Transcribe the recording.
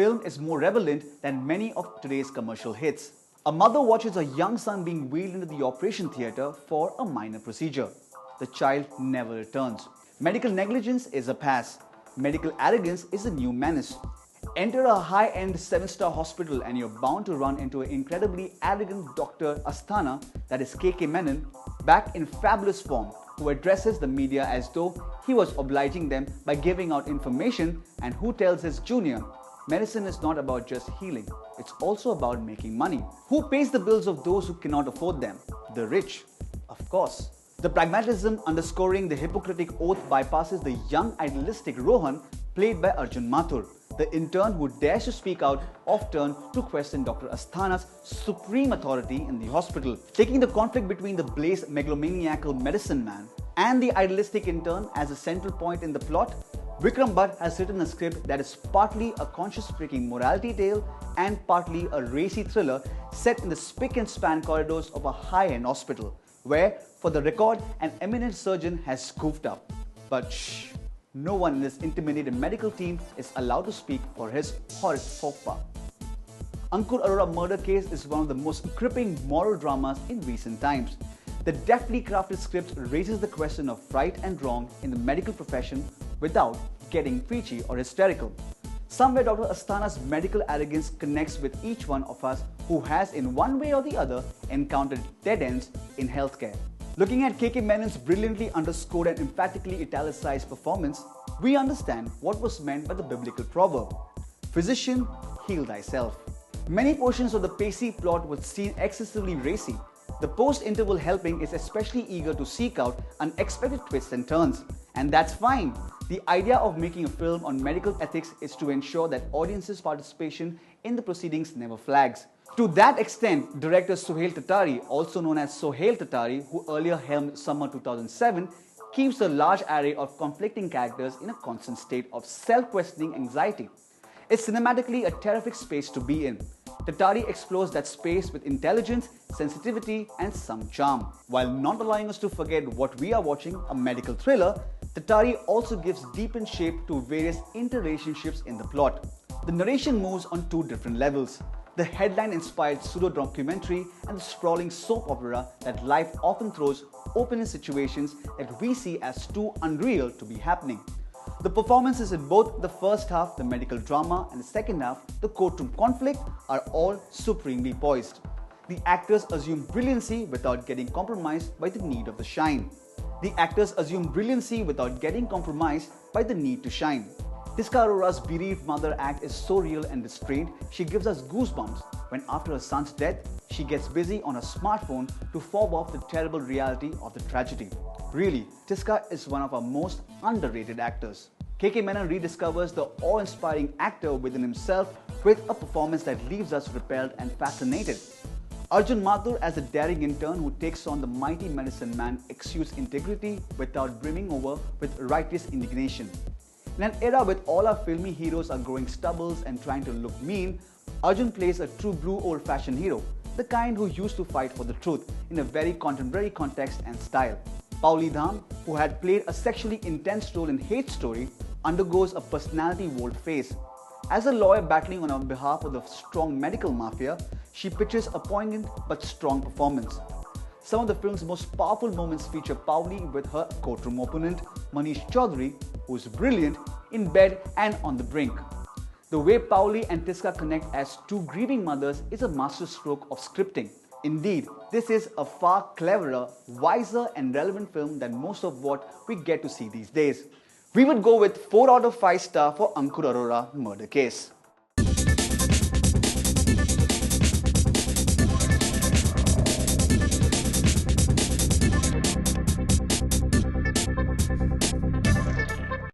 film is more relevant than many of today's commercial hits. A mother watches her young son being wheeled into the operation theatre for a minor procedure. The child never returns. Medical negligence is a passe. Medical arrogance is a new menace. Enter a high-end 7-star hospital and you're bound to run into an incredibly arrogant Dr. Asthana, that is KK Menon, back in fabulous form, who addresses the media as though he was obliging them by giving out information, and who tells his junior, medicine is not about just healing, it's also about making money. Who pays the bills of those who cannot afford them? The rich, of course. The pragmatism underscoring the Hippocratic oath bypasses the young idealistic Rohan, played by Arjun Mathur, the intern who dares to speak out off turn to question Dr. Asthana's supreme authority in the hospital. Taking the conflict between the blazed megalomaniacal medicine man and the idealistic intern as a central point in the plot, Vikram Bhatt has written a script that is partly a conscience-breaking morality tale and partly a racy thriller set in the spick and span corridors of a high-end hospital, where, for the record, an eminent surgeon has goofed up. But shh, no one in this intimidated medical team is allowed to speak for his horrid faux pas. Ankur Arora Murder Case is one of the most gripping moral dramas in recent times. The deftly crafted script raises the question of right and wrong in the medical profession without getting preachy or hysterical. Somewhere Dr. Asthana's medical arrogance connects with each one of us who has in one way or the other encountered dead ends in healthcare. Looking at KK Menon's brilliantly underscored and emphatically italicized performance, we understand what was meant by the biblical proverb, "Physician, heal thyself." Many portions of the pacey plot would seem excessively racy. The post-interval helping is especially eager to seek out unexpected twists and turns, and that's fine. The idea of making a film on medical ethics is to ensure that audiences' participation in the proceedings never flags. To that extent, director Sohail Tatari, also known as Sohail Tatari, who earlier helmed Summer 2007, keeps a large array of conflicting characters in a constant state of self-questioning anxiety. It's cinematically a terrific space to be in. Tatari explores that space with intelligence, sensitivity, and some charm. While not allowing us to forget what we are watching, a medical thriller, Tatari also gives deepened shape to various interrelationships in the plot. The narration moves on two different levels: the headline-inspired pseudo-documentary and the sprawling soap opera that life often throws open in situations that we see as too unreal to be happening. The performances in both the first half, the medical drama, and the second half, the courtroom conflict, are all supremely poised. The actors assume brilliancy without getting compromised by the need of the shine. The actors assume brilliancy without getting compromised by the need to shine. Tiska Arora's bereaved mother act is so real and restrained, she gives us goosebumps when after her son's death, she gets busy on her smartphone to fob off the terrible reality of the tragedy. Really, Tiska is one of our most underrated actors. KK Menon rediscovers the awe-inspiring actor within himself with a performance that leaves us repelled and fascinated. Arjun Mathur as a daring intern who takes on the mighty medicine man exudes integrity without brimming over with righteous indignation. In an era with all our filmy heroes are growing stubbles and trying to look mean, Arjun plays a true blue old-fashioned hero, the kind who used to fight for the truth in a very contemporary context and style. Pauli Dham, who had played a sexually intense role in Hate Story, undergoes a personality volte-face. As a lawyer battling on behalf of the strong medical mafia, she pitches a poignant but strong performance. Some of the film's most powerful moments feature Pauli with her courtroom opponent, Manish Chaudhary, who is brilliant, in bed and on the brink. The way Pauli and Tiska connect as two grieving mothers is a masterstroke of scripting. Indeed, this is a far cleverer, wiser and relevant film than most of what we get to see these days. We would go with 4 out of 5 stars for Ankur Arora Murder Case.